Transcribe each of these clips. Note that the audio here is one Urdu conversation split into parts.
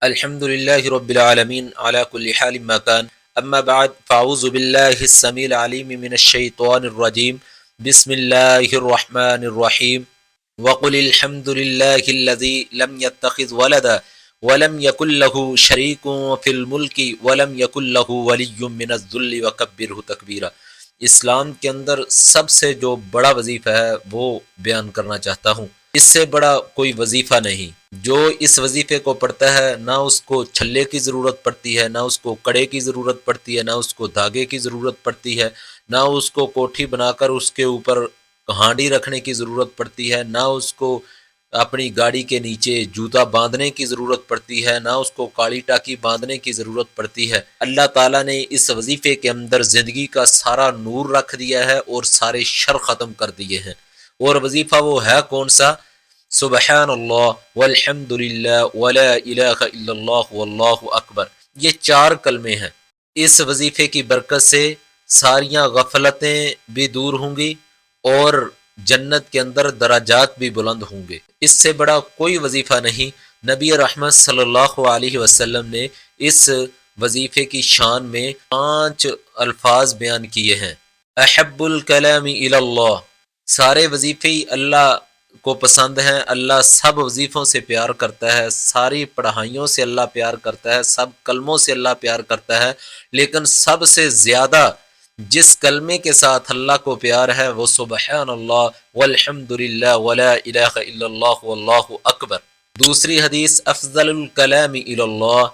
الحمد لله رب العالمين على كل حال ما كان أما بعد فأعوذ بالله السميع العليم من الشيطان الرجيم بسم الله الرحمن الرحيم وقل الحمد لله الذي لم يتخذ ولدا ولم يكن له شريك في الملك ولم يكن له ولي من الذل وكبره تكبيرا۔ اسلام کے اندر سب سے جو بڑا وظیفہ ہے وہ بیان کرنا چاہتا ہوں۔ اس سے بڑا کوئی وظیفہ نہیں۔ جو اس وظیفے کو پڑھتا ہے نہ اس کو چھلے کی ضرورت پڑتی ہے، نہ اس کو کڑے کی ضرورت پڑتی ہے، نہ اس کو دھاگے کی ضرورت پڑتی ہے، نہ اس کو کوٹھی بنا کر اس کے اوپر ہانڈی رکھنے کی ضرورت پڑتی ہے، نہ اس کو اپنی گاڑی کے نیچے جوتا باندھنے کی ضرورت پڑتی ہے، نہ اس کو کالی ٹاکی باندھنے کی ضرورت پڑتی ہے۔ اللہ تعالیٰ نے اس وظیفے کے اندر زندگی کا سارا نور رکھ دیا ہے اور سارے شر ختم کر دیے ہیں۔ اور وظیفہ وہ ہے کون سا؟ سبحان اللہ والحمد للہ ولا الہ الا اللہ واللہ اکبر، یہ 4 کلمے ہیں۔ اس وظیفے کی برکت سے ساریاں غفلتیں بھی دور ہوں گی اور جنت کے اندر درجات بھی بلند ہوں گے۔ اس سے بڑا کوئی وظیفہ نہیں۔ نبی رحمت صلی اللہ علیہ وسلم نے اس وظیفے کی شان میں 5 الفاظ بیان کیے ہیں۔ احب الکلام الی اللہ، سارے وظیفے اللہ کو پسند ہیں، اللہ سب وظیفوں سے پیار کرتا ہے، ساری پڑھائیوں سے اللہ پیار کرتا ہے، سب کلموں سے اللہ پیار کرتا ہے، لیکن سب سے زیادہ جس کلمے کے ساتھ اللہ کو پیار ہے وہ سبحان اللہ والحمد للہ ولا الہ الا اللہ واللہ اکبر۔ دوسری حدیث افضل الکلام الی اللہ،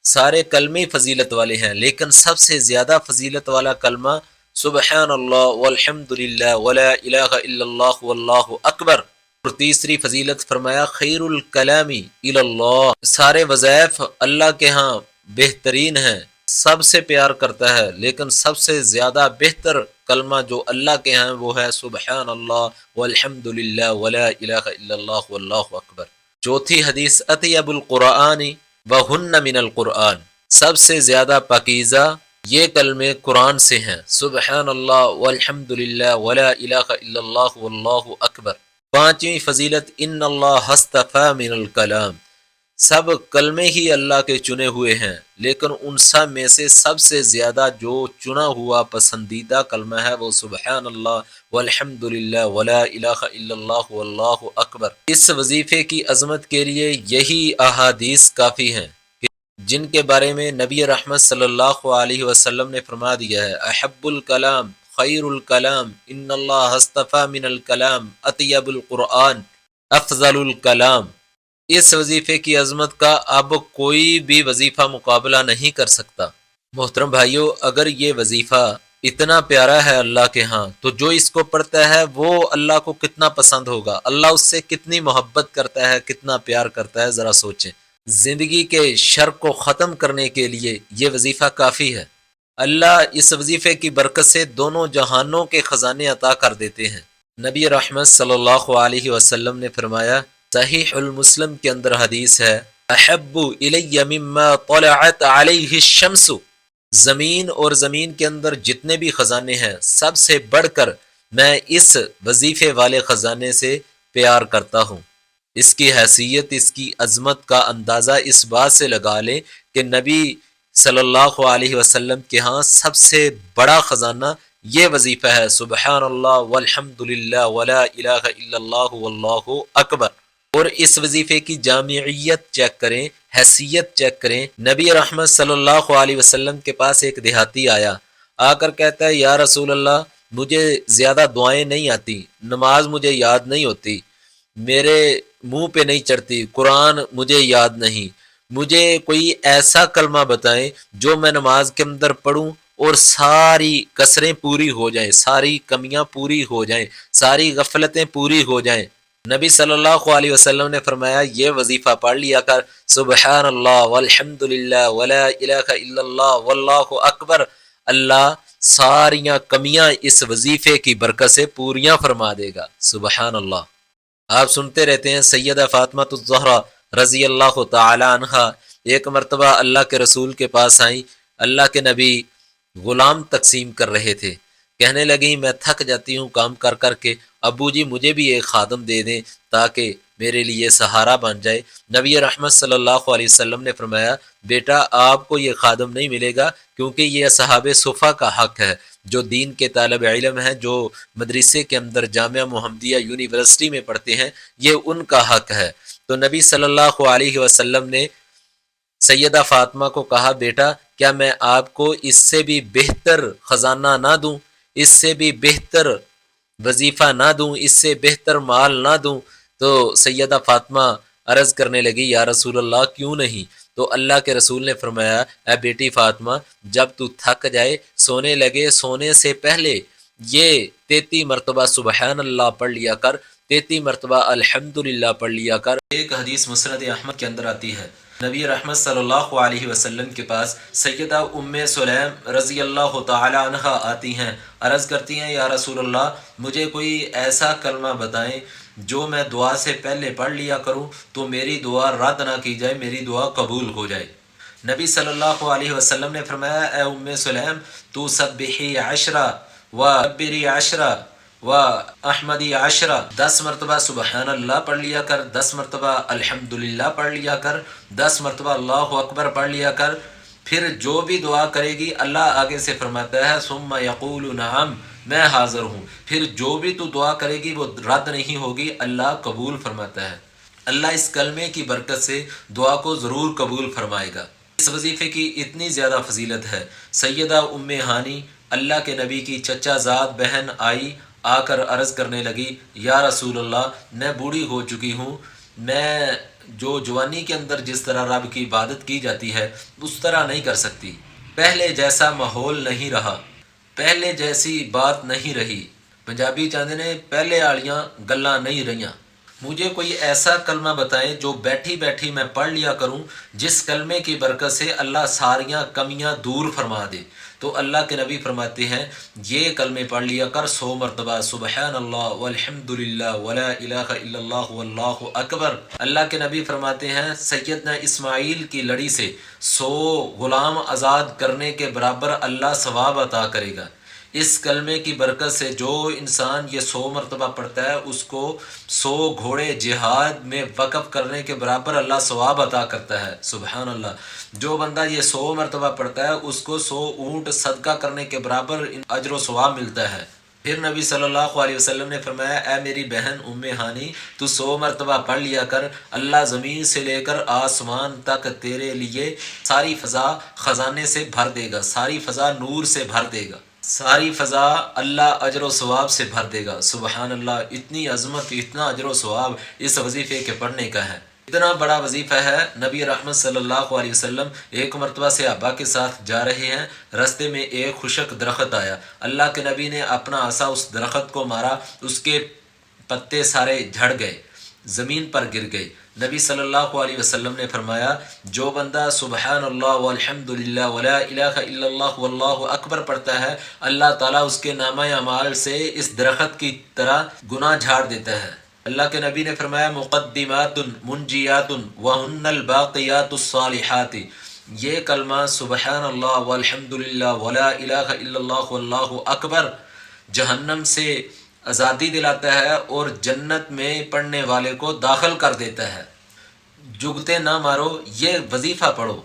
سارے کلمے فضیلت والے ہیں لیکن سب سے زیادہ فضیلت والا کلمہ سبحان اللہ والحمد للہ ولا الہ الا اللہ واللہ اکبر۔ اور تیسری فضیلت فرمایا خیر الکلام الی اللہ، سارے وظائف اللہ کے ہاں بہترین ہیں، سب سے پیار کرتا ہے لیکن سب سے زیادہ بہتر کلمہ جو اللہ کے ہاں وہ ہے سبحان اللہ والحمد للہ ولا الہ الا اللہ واللہ اکبر۔ چوتھی حدیث اطیب القرآن وہن من القرآن، سب سے زیادہ پاکیزہ یہ کلمے قرآن سے ہیں، سبحان اللہ والحمد للہ ولا الہ الا اللہ واللہ اکبر۔ پانچویں فضیلت ان اللہ اصطفی من الکلام، سب کلمے ہی اللہ کے چنے ہوئے ہیں لیکن ان سب میں سے سب سے زیادہ جو چنا ہوا پسندیدہ کلمہ ہے وہ سبحان اللہ والحمد للہ ولا الہ الا اللہ واللہ اکبر۔ اس وظیفے کی عظمت کے لیے یہی احادیث کافی ہیں جن کے بارے میں نبی رحمت صلی اللہ علیہ وسلم نے فرما دیا ہے احب الکلام خیر الکلام ان اللہ اصطفی من الکلام اطیب القرآن افضل الکلام۔ اس وظیفے کی عظمت کا اب کوئی بھی وظیفہ مقابلہ نہیں کر سکتا۔ محترم بھائیو، اگر یہ وظیفہ اتنا پیارا ہے اللہ کے ہاں تو جو اس کو پڑھتا ہے وہ اللہ کو کتنا پسند ہوگا، اللہ اس سے کتنی محبت کرتا ہے، کتنا پیار کرتا ہے، ذرا سوچیں۔ زندگی کے شر کو ختم کرنے کے لیے یہ وظیفہ کافی ہے۔ اللہ اس وظیفے کی برکت سے دونوں جہانوں کے خزانے عطا کر دیتے ہیں۔ نبی رحمت صلی اللہ علیہ وسلم نے فرمایا، صحیح المسلم کے اندر حدیث ہے، احب الی مما طلعت علیہ الشمس، زمین اور زمین کے اندر جتنے بھی خزانے ہیں سب سے بڑھ کر میں اس وظیفے والے خزانے سے پیار کرتا ہوں۔ اس کی حیثیت، اس کی عظمت کا اندازہ اس بات سے لگا لیں کہ نبی صلی اللہ علیہ وسلم کے ہاں سب سے بڑا خزانہ یہ وظیفہ ہے سبحان اللہ والحمد للہ ولا الہ الا اللہ واللہ اکبر۔ اور اس وظیفے کی جامعیت چیک کریں، حیثیت چیک کریں۔ نبی رحمت صلی اللہ علیہ وسلم کے پاس ایک دیہاتی آیا، آ کر کہتا ہے یا رسول اللہ مجھے زیادہ دعائیں نہیں آتی، نماز مجھے یاد نہیں ہوتی، میرے منہ پہ نہیں چڑھتی، قرآن مجھے یاد نہیں، مجھے کوئی ایسا کلمہ بتائیں جو میں نماز کے اندر پڑھوں اور ساری کسریں پوری ہو جائیں، ساری کمیاں پوری ہو جائیں، ساری غفلتیں پوری ہو جائیں۔ نبی صلی اللہ علیہ وسلم نے فرمایا یہ وظیفہ پڑھ لیا کر، سبحان اللہ والحمد للہ ولا الہ الا اللہ واللہ اکبر، اللہ ساریاں کمیاں اس وظیفے کی برکت سے پوریاں فرما دے گا۔ سبحان اللہ۔ آپ سنتے رہتے ہیں سیدہ فاطمہ الزہرا رضی اللہ تعالی عنہا ایک مرتبہ اللہ کے رسول کے پاس آئیں، اللہ کے نبی غلام تقسیم کر رہے تھے، کہنے لگیں میں تھک جاتی ہوں کام کر کر کے، ابو جی مجھے بھی ایک خادم دے دیں تاکہ میرے لیے سہارا بن جائے۔ نبی رحمت صلی اللہ علیہ وسلم نے فرمایا بیٹا آپ کو یہ خادم نہیں ملے گا کیونکہ یہ اصحاب صفا کا حق ہے، جو دین کے طالب علم ہیں، جو مدرسے کے اندر جامعہ محمدیہ یونیورسٹی میں پڑھتے ہیں، یہ ان کا حق ہے۔ تو نبی صلی اللہ علیہ وسلم نے سیدہ فاطمہ کو کہا بیٹا کیا میں آپ کو اس سے بھی بہتر خزانہ نہ دوں، اس سے بھی بہتر وظیفہ نہ دوں، اس سے بہتر مال نہ دوں؟ تو سیدہ فاطمہ عرض کرنے لگی یا رسول اللہ کیوں نہیں؟ تو اللہ کے رسول نے فرمایا اے بیٹی فاطمہ جب تو تھک جائے سونے لگے، سونے سے پہلے یہ 33 مرتبہ سبحان اللہ پڑھ لیا کر، 33 مرتبہ الحمدللہ پڑھ لیا کر۔ ایک حدیث مسند احمد کے اندر آتی ہے، نبی رحمت صلی اللہ علیہ وسلم کے پاس سیدہ ام سلیم رضی اللہ تعالی عنہ آتی ہیں، عرض کرتی ہیں یا رسول اللہ مجھے کوئی ایسا کلمہ بتائیں جو میں دعا سے پہلے پڑھ لیا کروں تو میری دعا رد نہ کی جائے، میری دعا قبول ہو جائے۔ نبی صلی اللہ علیہ وسلم نے فرمایا اے ام سلیم تو سبحی عشرہ و کبری عشرہ و احمدی عشرہ، 10 مرتبہ سبحان اللہ پڑھ لیا کر، 10 مرتبہ الحمدللہ پڑھ لیا کر، 10 مرتبہ اللہ اکبر پڑھ لیا کر۔ پھر جو بھی دعا کرے گی اللہ آگے سے فرماتا ہے ثم یقول نعم میں حاضر ہوں، پھر جو بھی تو دعا کرے گی وہ رد نہیں ہوگی، اللہ قبول فرماتا ہے۔ اللہ اس کلمے کی برکت سے دعا کو ضرور قبول فرمائے گا۔ اس وظیفے کی اتنی زیادہ فضیلت ہے، سیدہ ام ہانی اللہ کے نبی کی چچا زاد بہن آئی، آ کر عرض کرنے لگی یا رسول اللہ میں بوڑھی ہو چکی ہوں، میں جو جوانی کے اندر جس طرح رب کی عبادت کی جاتی ہے اس طرح نہیں کر سکتی، پہلے جیسا ماحول نہیں رہا، پہلے جیسی بات نہیں رہی، پنجابی چاہتے نے پہلے آلیاں گلاں نہیں رہیاں، مجھے کوئی ایسا کلمہ بتائیں جو بیٹھی بیٹھی میں پڑھ لیا کروں جس کلمے کی برکت سے اللہ ساریاں کمیاں دور فرما دے۔ تو اللہ کے نبی فرماتے ہیں یہ کلمے پڑھ لیا کر 100 مرتبہ سبحان اللہ والحمدللہ ولا الہ الا اللہ واللہ اکبر۔ اللہ کے نبی فرماتے ہیں سیدنا اسماعیل کی لڑی سے 100 غلام آزاد کرنے کے برابر اللہ ثواب عطا کرے گا۔ اس کلمے کی برکت سے جو انسان یہ 100 مرتبہ پڑھتا ہے اس کو 100 گھوڑے جہاد میں وقف کرنے کے برابر اللہ ثواب عطا کرتا ہے، سبحان اللہ۔ جو بندہ یہ 100 مرتبہ پڑھتا ہے اس کو 100 اونٹ صدقہ کرنے کے برابر اجر و ثواب ملتا ہے۔ پھر نبی صلی اللہ علیہ وسلم نے فرمایا اے میری بہن ام ہانی تو 100 مرتبہ پڑھ لیا کر، اللہ زمین سے لے کر آسمان تک تیرے لیے ساری فضا خزانے سے بھر دے گا، ساری فضا نور سے بھر دے گا، ساری فضا اللہ اجر و ثواب سے بھر دے گا، سبحان اللہ۔ اتنی عظمت، اتنا اجر و ثواب اس وظیفے کے پڑھنے کا ہے، اتنا بڑا وظیفہ ہے۔ نبی رحمت صلی اللہ علیہ وسلم ایک مرتبہ صحابہ کے ساتھ جا رہے ہیں، رستے میں ایک خشک درخت آیا، اللہ کے نبی نے اپنا عصا اس درخت کو مارا، اس کے پتے سارے جھڑ گئے، زمین پر گر گئے۔ نبی صلی اللہ علیہ وسلم نے فرمایا جو بندہ سبحان اللہ والحمدللہ ولا الہ الا اللہ واللہ اکبر پڑھتا ہے اللہ تعالیٰ اس کے نامہ اعمال سے اس درخت کی طرح گناہ جھاڑ دیتا ہے۔ اللہ کے نبی نے فرمایا مقدمات منجیات وہن الباقیات الصالحات، یہ کلمہ سبحان اللہ والحمدللہ ولا الہ الا اللہ واللہ اکبر جہنم سے آزادی دلاتا ہے اور جنت میں پڑھنے والے کو داخل کر دیتا ہے۔ جگتے نہ مارو یہ وظیفہ پڑھو،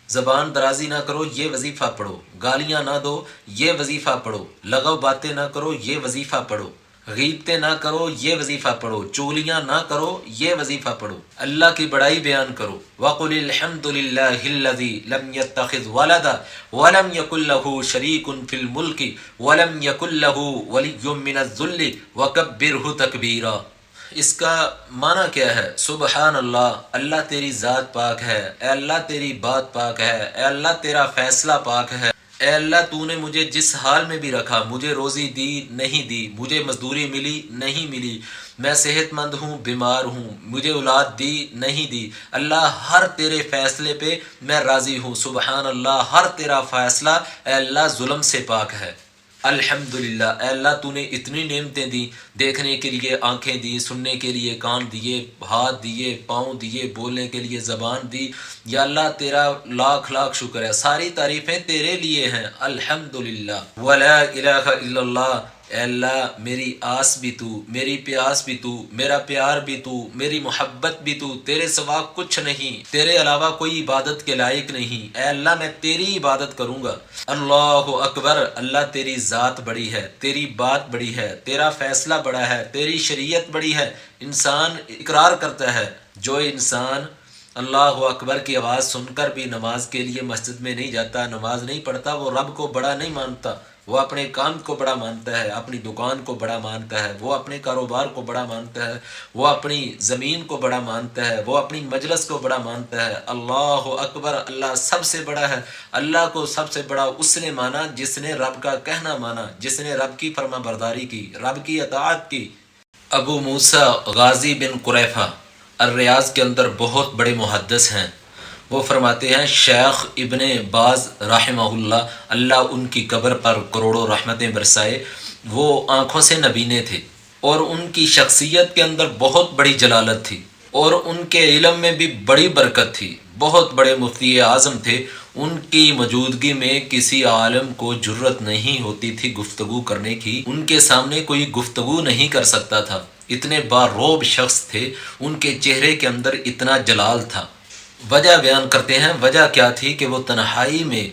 زبان درازی نہ کرو یہ وظیفہ پڑھو، گالیاں نہ دو یہ وظیفہ پڑھو، لغو باتیں نہ کرو یہ وظیفہ پڑھو، غیبتیں نہ کرو یہ وظیفہ پڑھو، چغلیاں نہ کرو یہ وظیفہ پڑھو، اللہ کی بڑائی بیان کرو۔ وَقُلِ الْحَمْدُ لِلَّهِ الَّذِي لَمْ يَتَّخِذْ وَلَدًا وَلَمْ يَكُنْ لَهُ شَرِيكٌ فِي الْمُلْكِ وَلَمْ يَكُنْ لَهُ وَلِيٌّ مِّنَ الذُّلِّ وَكَبِّرْهُ تَكْبِيرًا۔ اس کا معنی کیا ہے؟ سبحان اللہ، اللہ تیری ذات پاک ہے، اے اللہ تیری بات پاک ہے، اے اللہ تیرا فیصلہ پاک ہے، اے اللہ تو نے مجھے جس حال میں بھی رکھا، مجھے روزی دی نہیں دی، مجھے مزدوری ملی نہیں ملی، میں صحت مند ہوں بیمار ہوں، مجھے اولاد دی نہیں دی، اللہ ہر تیرے فیصلے پہ میں راضی ہوں، سبحان اللہ، ہر تیرا فیصلہ اے اللہ ظلم سے پاک ہے۔ الحمدللہ، اے اللہ تو نے اتنی نعمتیں دی، دیکھنے کے لیے آنکھیں دی، سننے کے لیے کان دیے، ہاتھ دیے، پاؤں دیے، بولنے کے لیے زبان دی، یا اللہ تیرا لاکھ لاکھ شکر ہے، ساری تعریفیں تیرے لیے ہیں، الحمدللہ۔ ولا الہ الا اللہ، اے اللہ میری آس بھی تو، میری پیاس بھی تو، میرا پیار بھی تو، میری محبت بھی تو، تیرے سوا کچھ نہیں، تیرے علاوہ کوئی عبادت کے لائق نہیں، اے اللہ میں تیری عبادت کروں گا۔ اللہ اکبر، اللہ تیری ذات بڑی ہے، تیری بات بڑی ہے، تیرا فیصلہ بڑا ہے، تیری شریعت بڑی ہے۔ انسان اقرار کرتا ہے، جو انسان اللہ اکبر کی آواز سن کر بھی نماز کے لیے مسجد میں نہیں جاتا، نماز نہیں پڑھتا، وہ رب کو بڑا نہیں مانتا، وہ اپنے کام کو بڑا مانتا ہے، اپنی دکان کو بڑا مانتا ہے، وہ اپنے کاروبار کو بڑا مانتا ہے، وہ اپنی زمین کو بڑا مانتا ہے، وہ اپنی مجلس کو بڑا مانتا ہے۔ اللہ اکبر، اللہ سب سے بڑا ہے۔ اللہ کو سب سے بڑا اس نے مانا جس نے رب کا کہنا مانا، جس نے رب کی فرما برداری کی، رب کی اطاعت کی۔ ابو موسیٰ غازی بن قریفہ الریاض کے اندر بہت بڑے محدث ہیں، وہ فرماتے ہیں شیخ ابن باز رحمہ اللہ، اللہ ان کی قبر پر کروڑوں رحمتیں برسائے، وہ آنکھوں سے نبینے تھے اور ان کی شخصیت کے اندر بہت بڑی جلالت تھی اور ان کے علم میں بھی بڑی برکت تھی، بہت بڑے مفتی اعظم تھے، ان کی موجودگی میں کسی عالم کو جرت نہیں ہوتی تھی گفتگو کرنے کی، ان کے سامنے کوئی گفتگو نہیں کر سکتا تھا، اتنے باروب شخص تھے، ان کے چہرے کے اندر اتنا جلال تھا۔ وجہ بیان کرتے ہیں، وجہ کیا تھی کہ وہ تنہائی میں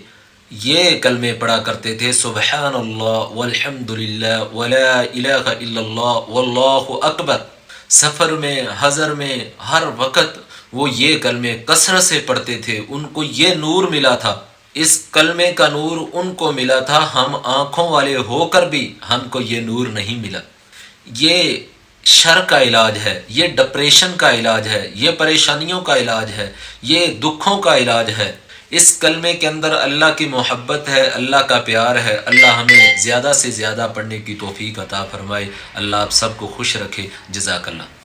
یہ کلمے پڑھا کرتے تھے، سبحان اللہ والحمد للہ ولا الہ الا اللہ واللہ اکبر۔ سفر میں، حضر میں، ہر وقت وہ یہ کلمے کثرت سے پڑھتے تھے، ان کو یہ نور ملا تھا، اس کلمے کا نور ان کو ملا تھا، ہم آنکھوں والے ہو کر بھی ہم کو یہ نور نہیں ملا۔ یہ شر کا علاج ہے، یہ ڈپریشن کا علاج ہے، یہ پریشانیوں کا علاج ہے، یہ دکھوں کا علاج ہے۔ اس کلمے کے اندر اللہ کی محبت ہے، اللہ کا پیار ہے۔ اللہ ہمیں زیادہ سے زیادہ پڑھنے کی توفیق عطا فرمائے، اللہ آپ سب کو خوش رکھے۔ جزاک اللہ۔